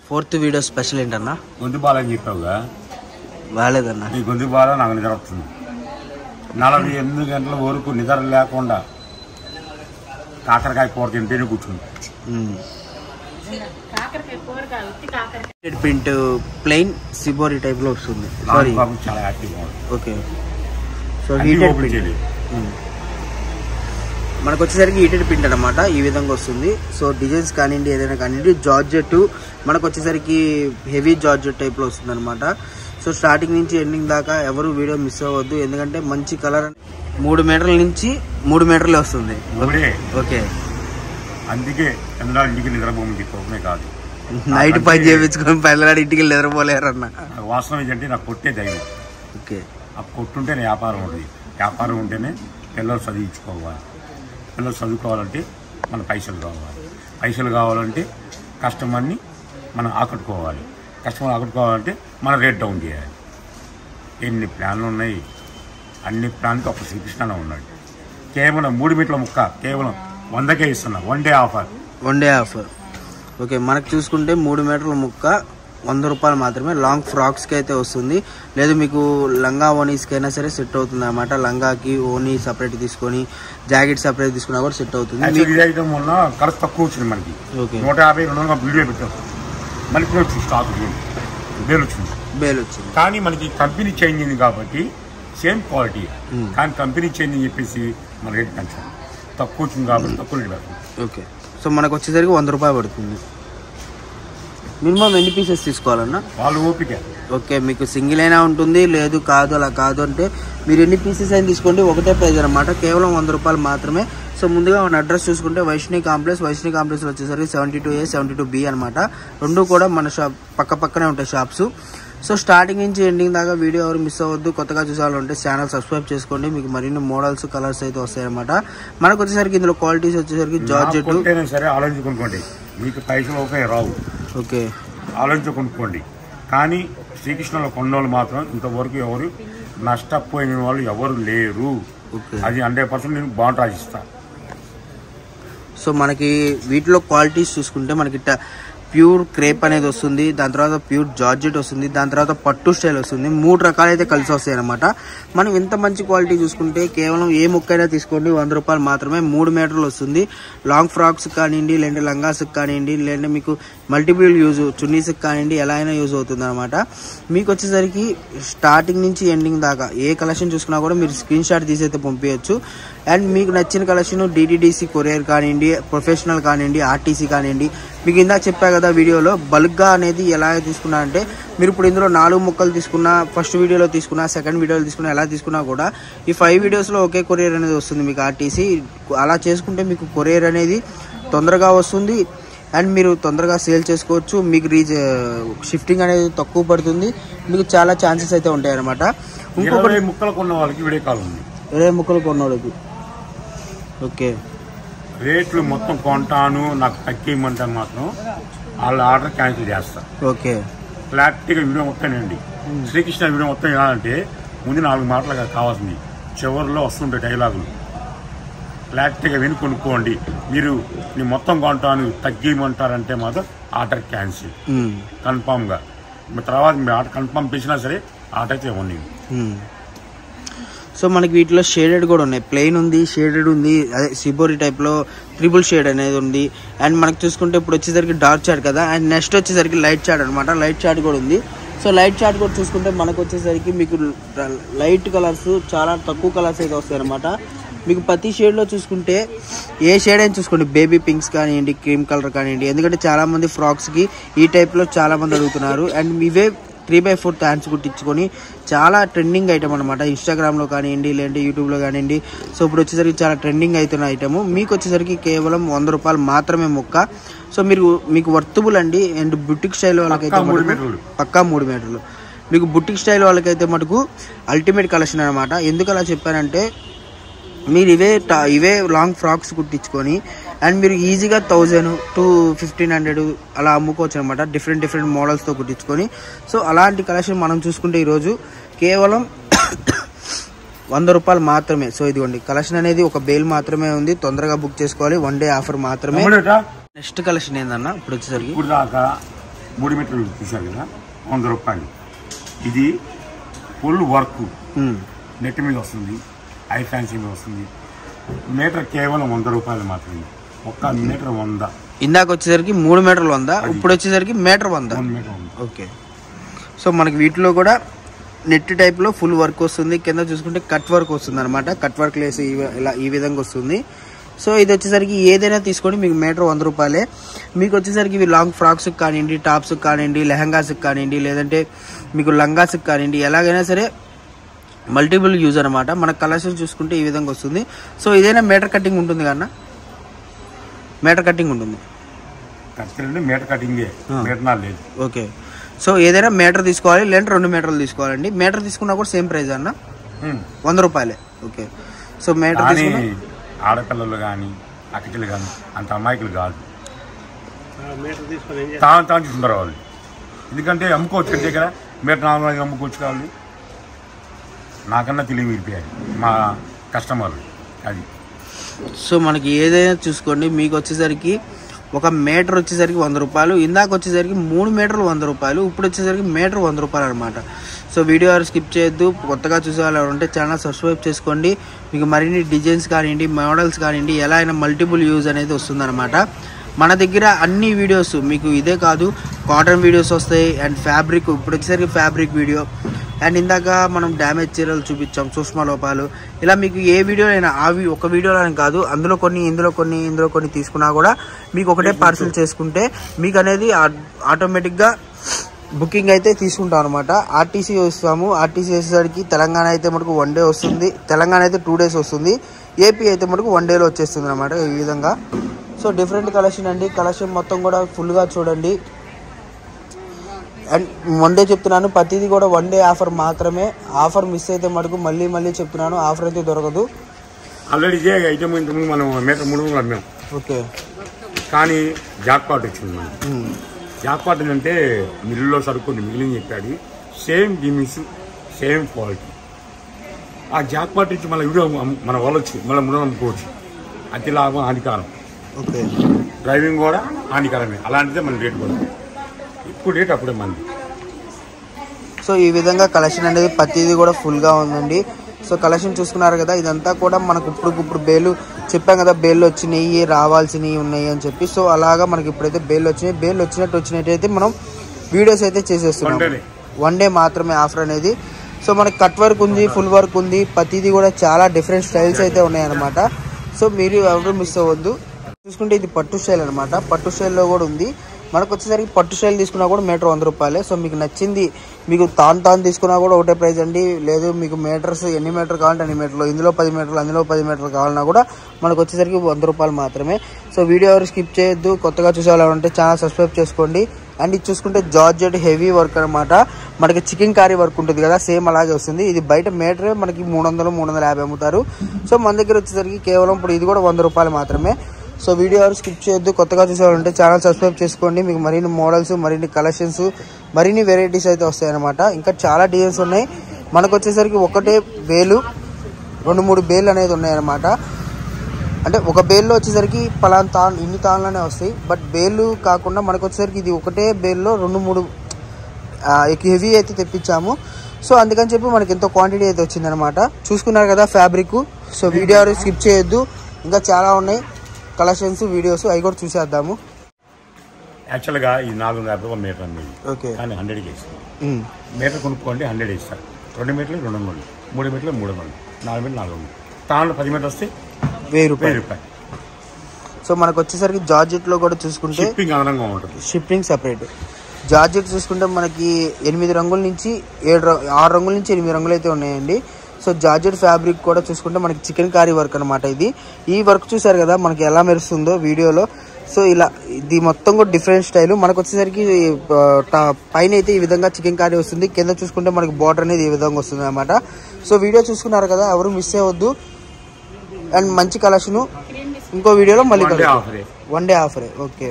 Fourth video special ఏంటన్నా? గొంతు బాల అని చెప్పావుగా, బాగాలేదన్నా. నీ గొంతు బాల నాకు నిద్ర వస్తుంది. 48 గంటల వరకు నిద్ర లేకుండా కాకరకాయ కూర తింటేనే కూర్చుంది. ప్రింట్ ప్లెయిన్ సిబోరి టైప్ లో వస్తుంది. చాలా యాక్టివ్గా ఉంది. ఓకే, సో హీటెడ్ ప్రింట్ మనకు వచ్చేసరికి హీటెడ్ ప్రింట్ అనమాట. ఈ విధంగా వస్తుంది. సో డిజైన్స్ కానివ్వండి, ఏదైనా కానివ్వండి, జార్జెట్ మనకు వచ్చేసరికి హెవీ జార్జెట్ టైప్ లో వస్తుంది అనమాట. సో స్టార్టింగ్ నుంచి ఎండింగ్ దాకా ఎవరు వీడియో మిస్ అవ్వద్దు, ఎందుకంటే మంచి కలర్. 3 మీటర్ల నుంచి 3 మీటర్లే వస్తుంది. ఓకే, అందుకే ఇంటికి నిద్రపోమని చెప్పే కాదు, నైట్ పని చేయించుకొని పిల్లలాడి ఇంటికి నిద్రపోలేరన్న. వాస్తవం ఏంటంటే నాకు కొట్టే ధైర్యం. ఓకే, ఆ కొట్టుంటేనే వ్యాపారం ఉంటుంది. వ్యాపారం ఉంటేనే పిల్లలు చదివించుకోవాలి. పిల్లలు చదువుకోవాలంటే మన పైసలు కావాలి. పైసలు కావాలంటే కస్టమర్ని మనం ఆకట్టుకోవాలి. కస్టమర్ ఆకట్టుకోవాలంటే మన రేట్ డౌన్ చేయాలి. ఎన్ని ప్లాన్లు ఉన్నాయి, అన్ని ప్లాన్కి ఒక శ్రీకృష్ణ ఉన్నాడు. కేవలం 3 మీటర్ల ముక్క కేవలం 100కే ఇస్తున్నా. One day offer. ఓకే, మనకు చూసుకుంటే 3 మీటర్ల ముక్క 100 రూపాయలు మాత్రమే. లాంగ్ ఫ్రాక్స్కి అయితే వస్తుంది, లేదు మీకు లంగా ఓనీస్కి అయినా సరే సెట్ అవుతుంది అనమాట. లంగాకి ఓనీ సపరేట్ తీసుకొని జాకెట్ సపరేట్ తీసుకున్నా కూడా సెట్ అవుతుంది. ఖర్చు తక్కువ వచ్చింది మనకి. 150-200 వీడియో పెట్టాం. మనకి వచ్చింది స్టాక్ బేల్ వచ్చింది. కానీ మనకి కంపెనీ చేంజ్ అయింది కాబట్టి సేమ్ క్వాలిటీ, కానీ కంపెనీ చేంజ్ అని చెప్పేసి మన రేట్ పెంచాలి. తక్కువ వచ్చింది కాబట్టి తక్కువ రేట్ పెడతాం. ఓకే, సో మనకు వచ్చేసరికి 100 రూపాయలు పడుతుంది. మినిమం ఎన్ని పీసెస్ తీసుకోవాలన్నా? వాళ్ళు ఓపిక. ఓకే, మీకు సింగిల్ అయినా ఉంటుంది, లేదు కాదు అలా కాదు అంటే మీరు ఎన్ని పీసెస్ అయినా తీసుకోండి, ఒకటే ప్రైజ్ అనమాట. కేవలం 100 రూపాయలు మాత్రమే. సో ముందుగా మన అడ్రస్ చూసుకుంటే వైష్ణవి కాంప్లెక్స్ వచ్చేసరికి 72A 72B అనమాట. రెండు కూడా మన షాప్ పక్కనే ఉంటాయి షాప్స్. సో స్టార్టింగ్ నుంచి ఎండింగ్ దాకా వీడియో ఎవరు మిస్ అవ్వద్దు. కొత్తగా చూసాలంటే ఛానల్ సబ్స్క్రైబ్ చేసుకోండి, మీకు మరిన్ని మోడల్స్ కలర్స్ అయితే వస్తాయి అనమాట. మనకు వచ్చేసరికి ఇందులో క్వాలిటీస్ వచ్చేసరికి జార్జెట్ సరే ఆలోచించుకోండి, మీకు పైసలు ఒకే రావు. ఓకే, ఆలోచించుకోండి. కానీ శ్రీకృష్ణలో కొన్నోళ్ళు మాత్రం ఇంతవరకు ఎవరు నష్టపోయిన వాళ్ళు ఎవరు లేరు. అది 100% నేను బాగుంటుంది రాసిస్తా. సో మనకి వీటిలో క్వాలిటీస్ చూసుకుంటే మనకి ప్యూర్ క్రేప్ అనేది వస్తుంది, దాని తర్వాత ప్యూర్ జార్జెట్ వస్తుంది, దాని తర్వాత పట్టు స్టైల్ వస్తుంది. 3 రకాలైతే కలిసి వస్తాయి అనమాట. మనం ఇంత మంచి క్వాలిటీ చూసుకుంటే కేవలం ఏ ముక్కైనా తీసుకోండి 100 రూపాయలు మాత్రమే. 3 మీటర్లు వస్తుంది. లాంగ్ ఫ్రాక్స్ కానివ్వండి, లేదంటే లంగాస్కి కానివ్వండి, లేదంటే మీకు మల్టిపుల్ యూజ్ చున్నీస్కి కానివ్వండి, ఎలా అయినా యూజ్ అవుతుంది అనమాట. మీకు వచ్చేసరికి స్టార్టింగ్ నుంచి ఎండింగ్ దాకా ఏ కలెక్షన్ చూసుకున్నా కూడా మీరు స్క్రీన్ షాట్ తీసి అయితే పంపించచ్చు. అండ్ మీకు నచ్చిన కలెక్షన్ DTDC కొరియర్ కానివ్వండి, ప్రొఫెషనల్ కానివ్వండి, RTC కానివ్వండి. మీకు ఇందాక చెప్పా కదా వీడియోలో బల్క్గా అనేది ఎలా తీసుకున్నా అంటే మీరు ఇప్పుడు ఇందులో 4 ముక్కలు తీసుకున్నా, ఫస్ట్ వీడియోలో తీసుకున్నా, సెకండ్ వీడియోలో తీసుకున్నా, ఎలా తీసుకున్నా కూడా ఈ 5 వీడియోస్లో ఒకే కొరియర్ అనేది వస్తుంది మీకు RTC. అలా చేసుకుంటే మీకు కొరియర్ అనేది తొందరగా వస్తుంది అండ్ మీరు తొందరగా సేల్ చేసుకోవచ్చు. మీకు షిఫ్టింగ్ అనేది తక్కువ పడుతుంది, మీకు చాలా ఛాన్సెస్ అయితే ఉంటాయి అనమాట. ఇంకొక 20 ముక్కలు కొన్న వాళ్ళకి వీడియో కాల్ ఉంది. 20 ముక్కలు కొన్న వాళ్ళకి ఓకే, రేట్లు మొత్తం కొంటాను నాకు తక్కువమంటే మాత్రం వాళ్ళ ఆర్డర్ క్యాన్సిల్ చేస్తా. ఓకే, క్లారిటీగా వీడియో మొత్తం అండి. శ్రీకృష్ణ వీడియో మొత్తం ఎలా అంటే ముందు 4 మాటలుగా కావాల్సింది, చివరిలో వస్తుంటాయి డైలాగులు. క్లారిటీగా విని కొనుక్కోండి. మీరు నేను మొత్తం కొంటాను తగ్గిమంటారంటే మాత్రం ఆర్డర్ క్యాన్సిల్ కన్ఫామ్గా. తర్వాత మీరు ఆర్డర్ కన్ఫామ్ చేసినా సరే ఆర్డర్ అయితే ఇవ్వండి. సో మనకి వీటిలో షేడెడ్ కూడా ఉన్నాయి. ప్లెయిన్ ఉంది, షేడెడ్ ఉంది, అదే సిబోరి టైప్లో ట్రిపుల్ షేడ్ అనేది ఉంది. అండ్ మనకు చూసుకుంటే ఇప్పుడు వచ్చేసరికి డార్క్ షాడ్ కదా, అండ్ నెక్స్ట్ వచ్చేసరికి లైట్ షాడ్ అనమాట. లైట్ షాడ్ కూడా ఉంది. సో లైట్ షాడ్ కూడా చూసుకుంటే మనకు వచ్చేసరికి మీకు లైట్ కలర్స్ చాలా తక్కువ కలర్స్ అయితే వస్తాయి అనమాట. మీకు ప్రతి షేడ్లో చూసుకుంటే ఏ షేడ్ అయినా చూసుకోండి, బేబీ పింక్స్ కానివ్వండి, క్రీమ్ కలర్ కానివ్వండి, ఎందుకంటే చాలామంది ఫ్రాక్స్కి ఈ టైప్లో చాలామంది అడుగుతున్నారు. అండ్ ఇవే 3/4 హ్యాండ్స్ కుట్టించుకొని చాలా ట్రెండింగ్ ఐటమ్ అనమాట. ఇన్స్టాగ్రామ్లో కానివ్వండి, లేదంటే యూట్యూబ్లో కానివ్వండి. సో ఇప్పుడు వచ్చేసరికి చాలా ట్రెండింగ్ అవుతున్న ఐటమ్. మీకు వచ్చేసరికి కేవలం 100 రూపాయలు మాత్రమే ముక్క. సో మీకు వర్తబుల్ అండి. అండ్ బుటిక్ స్టైల్ వాళ్ళకైతే పక్కా 3 మీటర్లు. మీకు బుటిక్ స్టైల్ వాళ్ళకైతే మటుకు అల్టిమేట్ కలెక్షన్ అనమాట. ఎందుకు అలా చెప్పానంటే మీరు ఇవే లాంగ్ ఫ్రాక్స్ కుట్టించుకొని అండ్ మీరు ఈజీగా 1000 to 1500 అలా అమ్ముకోవచ్చు అనమాట, డిఫరెంట్ మోడల్స్తో కుట్టించుకొని. సో అలాంటి కలెక్షన్ మనం చూసుకుంటే ఈరోజు కేవలం 100 రూపాయలు మాత్రమే. సో ఇదిగోండి కలెక్షన్ అనేది ఒక బేల్ మాత్రమే ఉంది, తొందరగా బుక్ చేసుకోవాలి. 1 డే ఆఫర్ మాత్రమే. నెక్స్ట్ కలెక్షన్ ఏందన్నా ఇప్పుడు వచ్చేసరికి 3 మీటర్లు చూశారు కదా 100 రూపాయలు. ఇది ఫుల్ వర్క్ నెట్ మీద వస్తుంది, ఐ ఫ్యాన్సీ మీద వస్తుంది. మీటర్ కేవలం 100 రూపాయలు మాత్రమే. ఒక్క మీటర్ 100. ఇందాక వచ్చేసరికి 3 మీటర్లు 100, ఇప్పుడు వచ్చేసరికి మీటర్ 100. ఓకే. సో మనకి వీటిలో కూడా నెట్ టైప్లో ఫుల్ వర్క్ వస్తుంది. కింద చూసుకుంటే కట్ వర్క్ వస్తుంది అనమాట. కట్ వర్క్ లేసి ఇలా ఈ విధంగా వస్తుంది. సో ఇది వచ్చేసరికి ఏదైనా తీసుకోండి మీకు మీటర్ 100 రూపాయలే. మీకు వచ్చేసరికి ఇవి లాంగ్ ఫ్రాక్స్కి కానివ్వండి, టాప్స్కి కానివ్వండి, లెహంగాస్కి కానివ్వండి, లేదంటే మీకు లంగాస్కి కానివ్వండి, ఎలాగైనా సరే మల్టిపుల్ యూజ్ అనమాట. మన కలెక్షన్ చూసుకుంటే ఈ విధంగా వస్తుంది. సో ఇదైనా మీటర్ కటింగ్ ఉంటుంది కన్నా, మీటర్ కటింగ్ ఉంటుంది. మీటర్ కటింగ్ లేదు. ఓకే. సో ఏదైనా మీటర్ తీసుకోవాలి, లేదంటే 2 మీటర్లు తీసుకోవాలండి. మీటర్ తీసుకున్నా కూడా సేమ్ ప్రైస్ అన్న, 100 రూపాయలే. ఓకే. సో మీటర్ తీసుకున్నా ఆడపిల్లలు కానీ అక్కచెల్లు కానీ అంత అమాయకులు కాదు, తాను తీసుకుంటారు వాళ్ళు. ఎందుకంటే అమ్ముకోవచ్చు ఇంటి దగ్గర మీటర్ నార్మల్గా అమ్ముకోవచ్చు కావాలి. నాకన్నా తెలివి విడిపోయాయి మా కస్టమర్లు అది. సో మనకి ఏదైనా చూసుకోండి, మీకు వచ్చేసరికి ఒక మీటర్ వచ్చేసరికి 100 రూపాయలు. ఇందాక వచ్చేసరికి 3 మీటర్లు 100 రూపాయలు, ఇప్పుడు వచ్చేసరికి మీటర్ 100 రూపాయలు అనమాట. సో వీడియో స్కిప్ చేయొద్దు. కొత్తగా చూసే వాళ్ళు ఉంటే ఛానల్ సబ్స్క్రైబ్ చేసుకోండి. మీకు మరిన్ని డిజైన్స్ కానివ్వండి, మోడల్స్ కానివ్వండి, ఎలా అయినా మల్టిపుల్ యూజ్ అనేది వస్తుందన్నమాట. మన దగ్గర అన్ని వీడియోస్ మీకు ఇదే కాదు, కాటన్ వీడియోస్ వస్తాయి అండ్ ఫ్యాబ్రిక్, ఇప్పుడు వచ్చేసరికి ఫ్యాబ్రిక్ వీడియో అండ్ ఇందాక మనం డ్యామేజ్ చీరలు చూపించాం, సూక్ష్మ లోపాలు, ఇలా మీకు ఏ వీడియో అయినా అవి ఒక వీడియోలో కాదు, అందులో కొన్ని ఇందులో కొన్ని తీసుకున్నా కూడా మీకు ఒకటే పార్సిల్ చేసుకుంటే మీకు అనేది ఆటోమేటిక్గా బుకింగ్ అయితే తీసుకుంటాం అనమాట. ఆర్టీసీ ఇస్తాము. ఆర్టీసీ వేసేసరికి తెలంగాణ అయితే మనకు 1 డే వస్తుంది, తెలంగాణ అయితే 2 డేస్ వస్తుంది, ఏపీ అయితే మనకు 1 డేలో వచ్చేస్తుంది అనమాట. ఈ విధంగా సో డిఫరెంట్ కలెక్షన్ అండి. కలెక్షన్ మొత్తం కూడా ఫుల్గా చూడండి. అండ్ 1 డే చెప్తున్నాను, ప్రతిదీ కూడా 1 డే ఆఫర్ మాత్రమే. ఆఫర్ మిస్ అయితే మటుకు మళ్ళీ చెప్తున్నాను, ఆఫర్ అయితే దొరకదు. ఆల్రెడీ ఇదే ఐటమ్ ఇంతకుముందు మనం మీటర్ 300 అమ్మాం. ఓకే. కానీ జాక్పాట్ వచ్చింది మనకి. జాక్పాట్ అంటే మిల్లులో సరుకుని మిగిలిన చెప్పాడు, సేమ్ డిమిస్ సేమ్ క్వాలిటీ. ఆ జాక్పాట్ ఇచ్చి మన వీడియో మన వాళ్ళొచ్చు మళ్ళీ 300 అమ్ముకోవచ్చు. అతి లాభం హానికారం. ఓకే. డ్రైవింగ్ కూడా హానికరమే. అలాంటిదే మన రేటు కూడా ఇప్పుడు రేట్ అప్పుడే మంది. సో ఈ విధంగా కలెక్షన్ అనేది ప్రతిదీ కూడా ఫుల్గా ఉందండి. సో కలెక్షన్ చూసుకున్నారు కదా, ఇదంతా కూడా మనకు ఇప్పుడు బేలు చెప్పాం కదా, బేళ్ళు వచ్చినాయి, రావాల్సినవి ఉన్నాయి అని చెప్పి. సో అలాగా మనకి ఇప్పుడైతే బేళ్ళు వచ్చినాయి. బేళ్ళు వచ్చినట్టయితే మనం వీడియోస్ అయితే చేసేస్తున్నాం. 1 డే మాత్రమే ఆఫర్ అనేది. సో మనకి కట్ వర్క్ ఉంది, ఫుల్ వర్క్ ఉంది, ప్రతిదీ కూడా చాలా డిఫరెంట్ స్టైల్స్ అయితే ఉన్నాయన్నమాట. సో మీరు ఎవరు మిస్ అవ్వద్దు. చూసుకుంటే ఇది పట్టు స్టైల్ అనమాట. పట్టు స్టైల్లో కూడా ఉంది. మనకు వచ్చేసరికి పట్టు స్టైల్ తీసుకున్నా కూడా మీటర్ 100 రూపాయలే. సో మీకు నచ్చింది మీకు తాను తీసుకున్నా కూడా ఒకటే ప్రైస్ అండి. లేదు మీకు మీటర్స్ ఎన్ని మీటర్ కావాలంటే అన్ని మీటర్లు, ఇందులో 10 మీటర్లు అందులో 10 మీటర్లు కావాలన్నా కూడా మనకు వచ్చేసరికి 100 రూపాయలు మాత్రమే. సో వీడియో ఎవరు స్కిప్ చేయొద్దు. కొత్తగా చూసేవాళ్ళంటే ఛానల్ సబ్స్క్రైబ్ చేసుకోండి. అండ్ ఇది చూసుకుంటే జార్జెట్ హెవీ వర్క్ అనమాట. మనకి చికెన్ కారీ వర్క్ ఉంటుంది కదా, సేమ్ అలాగే వస్తుంది. ఇది బయట మీటరే మనకి 300-350 అమ్ముతారు. సో మన దగ్గర వచ్చేసరికి కేవలం ఇప్పుడు ఇది కూడా 100 రూపాయలు మాత్రమే. సో వీడియో ఎవరు స్కిప్ చేయొద్దు. కొత్తగా చూసేవాళ్ళంటే ఛానల్ సబ్స్క్రైబ్ చేసుకోండి. మీకు మరిన్ని మోడల్స్, మరిన్ని కలెక్షన్స్, మరిన్ని వెరైటీస్ అయితే వస్తాయన్నమాట. ఇంకా చాలా డిజైన్స్ ఉన్నాయి. మనకు వచ్చేసరికి ఒకటే బేలు 2-3 బేలు అనేది ఉన్నాయన్నమాట. అంటే ఒక బేల్లో వచ్చేసరికి పలానా ఇన్ని తాళ్ళనే వస్తాయి. బట్ బేలు కాకుండా మనకు వచ్చేసరికి ఇది ఒకటే బేల్లో 2-3 హెవీ అయితే తెప్పించాము. సో అందుకని చెప్పి మనకి ఎంతో క్వాంటిటీ అయితే వచ్చిందనమాట. చూసుకున్నారు కదా ఫ్యాబ్రిక్. సో వీడియో స్కిప్ చేయొద్దు. ఇంకా చాలా ఉన్నాయి కలెక్షన్స్, వీడియోస్, అవి కూడా చూసేద్దాము. యాక్చువల్గా ఇది 450 మీటర్ అండి. ఓకే. కానీ 100కి ఇస్తాం. మీటర్ కొనుక్కోండి 100 ఇస్తారు. 2 మీటర్లు 200, 3 మీటర్లు 300, 4 మీటర్లు 400. తాను 10 మీటర్లు వస్తే 1000 రూపాయలు. సో మనకు వచ్చేసరికి జార్జెట్లో కూడా చూసుకుంటే షిప్పింగ్ అదనంగా ఉంటుంది. Shipping separate. జార్జెట్ చూసుకుంటే మనకి 8 రంగుల నుంచి 6 రంగుల నుంచి 8 రంగులు అయితే ఉన్నాయండి. సో జార్జెట్ ఫ్యాబ్రిక్ కూడా చూసుకుంటే మనకి చికెన్ కారీ వర్క్ అనమాట. ఈ వర్క్ చూసారు కదా మనకి ఎలా మెరుస్తుందో వీడియోలో. సో ఇలా ఇది మొత్తం కూడా డిఫరెంట్ స్టైల్. మనకు వచ్చేసరికి పైన అయితే ఈ విధంగా చికెన్ కారీ వస్తుంది, కింద చూసుకుంటే మనకి బార్డర్ అనేది ఈ విధంగా వస్తుంది అనమాట. సో వీడియో చూసుకున్నారు కదా, ఎవరు మిస్ అవ్వద్దు. అండ్ మంచి కలెక్షన్ ఇంకో వీడియోలో మళ్ళీ 1 డే ఆఫరే. ఓకే.